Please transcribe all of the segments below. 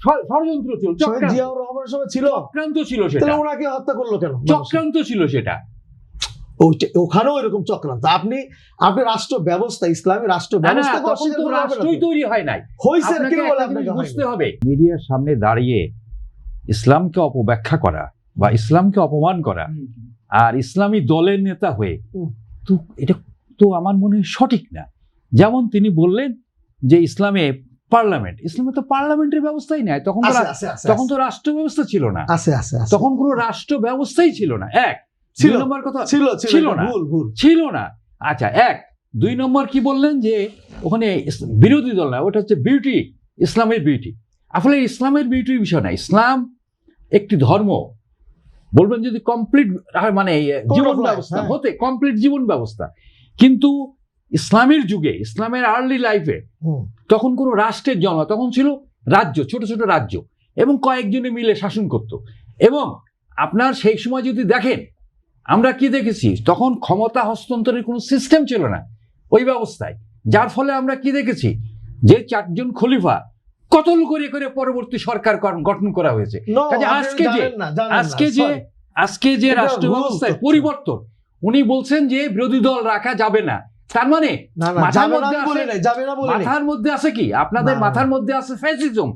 ষড়যন্ত্র ছিল, জিয়াউর রহমানের সময় ছিল, চক্রান্ত ছিল সেটা। তাহলে ওনাকে হত্যা করলো কেন? চক্রান্ত ছিল সেটা। ওখানেও এরকম চক্রান্ত। আপনি রাষ্ট্র ব্যবস্থা, ইসলামী রাষ্ট্র ব্যবস্থা রাষ্ট্রই তৈরি হয় নাই, হয়েছে কে বলে আপনাকে বুঝতে হবে। মিডিয়ার সামনে দাঁড়িয়ে ইসলামকে অপব্যাখ্যা করা বা ইসলামকে অপমান করা আর ইসলামী দলের নেতা হয়ে, তো এটা তো আমার মনে হয় সঠিক না। যেমন তিনি বললেন যে ইসলামে তো পার্লামেন্টের ব্যবস্থাই নাই, তখন তো রাষ্ট্র ব্যবস্থা ছিল না, তখন কোনো রাষ্ট্র ব্যবস্থাই ছিল না। দুই নম্বর কথা ছিল না। আচ্ছা, দুই নম্বর কি বললেন যে ওখানে বিরোধী দল না, ওটা হচ্ছে বিউটি, ইসলামের বিউটি। আসলে ইসলামের বিউটির বিষয় না, ইসলাম একটি ধর্ম, বলবেন যদি কমপ্লিট মানে জীবন ব্যবস্থা হতে, কমপ্লিট জীবন ব্যবস্থা। কিন্তু ইসলামের যুগে, ইসলামের আর্লি লাইফে তখন কোনো রাষ্ট্রের জন্ম, তখন ছিল রাজ্য, ছোট ছোট রাজ্য, এবং কয়েকজনে মিলে শাসন করত। এবং আপনার সেই সময় যদি দেখেন, আমরা কি দেখেছি, তখন ক্ষমতা হস্তান্তরের কোনো সিস্টেম ছিল না ওই ব্যবস্থায়, যার ফলে আমরা কি দেখেছি যে 4জন খলিফা কতল করে করে পরবর্তী সরকার গঠন করা হয়েছে। আজকে যে রাষ্ট্র ব্যবস্থায় পরিবর্তন, উনি বলছেন যে বিরোধী দল রাখা যাবে না, তার মানে মাথার মধ্যে আছে কি, আপনাদের মাথার মধ্যে আছে ফ্যাসিজম,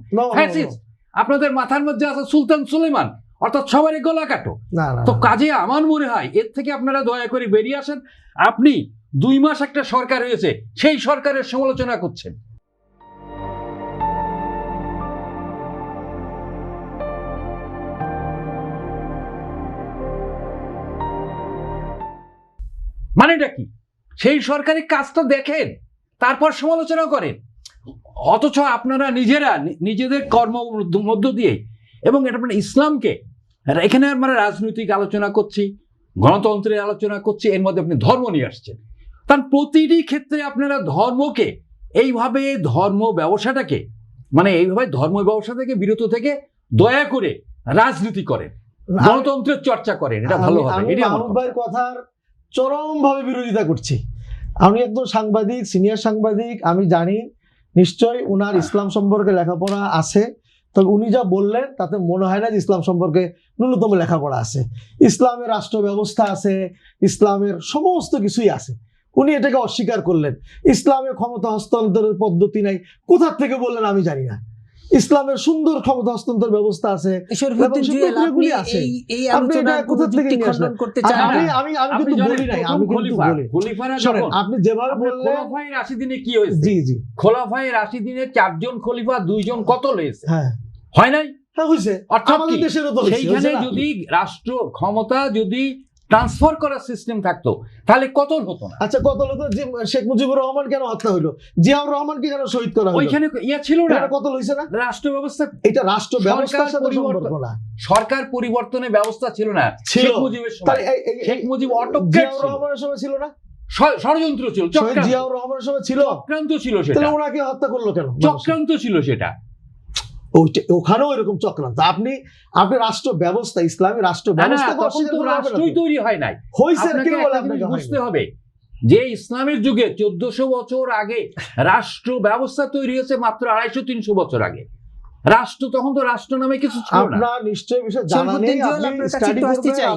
আপনাদের মাথার মধ্যে আছে সুলতান সুলেমান, অর্থাৎ সবারই গলা কাটো। তো কাজে আমার মনে হয় এর থেকে আপনারা দয়া করে বেরিয়ে আসেন। আপনি 2 মাস একটা সরকার হয়েছে, সেই সরকারের সমালোচনা করছেন। মানেটা কি? সেই সরকারি কাজটা দেখেন, তারপর সমালোচনা করেন। অথচ আপনারা নিজেদের কর্ম মধ্য দিয়ে, এবং এটা মানে ইসলামকে, এখানে আমরা রাজনৈতিক আলোচনা করছি, গণতন্ত্রের আলোচনা করছি, এর মধ্যে আপনি ধর্ম নিয়ে আসছেন। তার প্রতিটি ক্ষেত্রে আপনারা ধর্মকে এইভাবে, ধর্ম ব্যবসাটাকে, মানে এইভাবে ধর্ম ব্যবসা থেকে বিরত থেকে দয়া করে রাজনীতি করেন, গণতন্ত্রের চর্চা করেন, এটা ভালো হবে। মাহমুদ ভাইয়ের কথার চরমভাবে বিরোধিতা করছি। আমি একজন সাংবাদিক, সিনিয়র সাংবাদিক, আমি জানি নিশ্চয়ই উনার ইসলাম সম্পর্কে লেখাপড়া আছে, তবে উনি যা বললেন তাতে মনে হয় না যে ইসলাম সম্পর্কে ন্যূনতম লেখাপড়া আছে। ইসলামের রাষ্ট্র ব্যবস্থা আছে, ইসলামের সমস্ত কিছুই আছে, উনি এটাকে অস্বীকার করলেন। ইসলামের ক্ষমতা হস্তান্তরের পদ্ধতি নাই, কোথা থেকে বললেন আমি জানি না। ইসলামের সুন্দর ক্ষমতা হস্তান্তর ব্যবস্থা আছে, আপনি যেভাবে বললেন। খোলাফায়ে রাশিদিনে 4জন খলিফা, 2জন কতল হয়েছে, হয় নাই? সেইখানে যদি রাষ্ট্র ক্ষমতা যদি ট্রান্সফার করার সিস্টেম থাকতো তাহলে কতল হতো না। আচ্ছা, কতল হতো। শেখ মুজিবুর রহমান কেন হত্যা হইলো? জিয়াউর রহমানকে কেন শহীদ করা হলো? ওইখানে ছিল না, কতল হইছে না। রাষ্ট্র ব্যবস্থা, এটা রাষ্ট্র ব্যবস্থার সাথে সম্পর্ক না, সরকার পরিবর্তনের ব্যবস্থা ছিল না শেখ মুজিবের সময়। শেখ মুজিব জিয়াউর রহমানের সময় ছিল না, ষড়যন্ত্র ছিল, জিয়াউর রহমানের সময় ছিল, চক্রান্ত ছিল সেটা। তাহলে ওনাকে হত্যা করলো কেন? চক্রান্ত ছিল সেটা। ওখানেও এরকম চক্রান্ত। আপনি রাষ্ট্র ব্যবস্থা, ইসলামী রাষ্ট্র ব্যবস্থা রাষ্ট্রই তৈরি হয় নাই, হয়েছে কে বলে আপনাকে বুঝতে হবে যে ইসলামের যুগে 1400 বছর আগে রাষ্ট্র ব্যবস্থা তৈরি হয়েছে মাত্র 250-300 বছর আগে। রাষ্ট্র, তখন তো রাষ্ট্র নামে কিছু ছিল না। আপনার নিশ্চয়ই বিষয় জানা নেই, আপনি স্টাডি করতে চাই।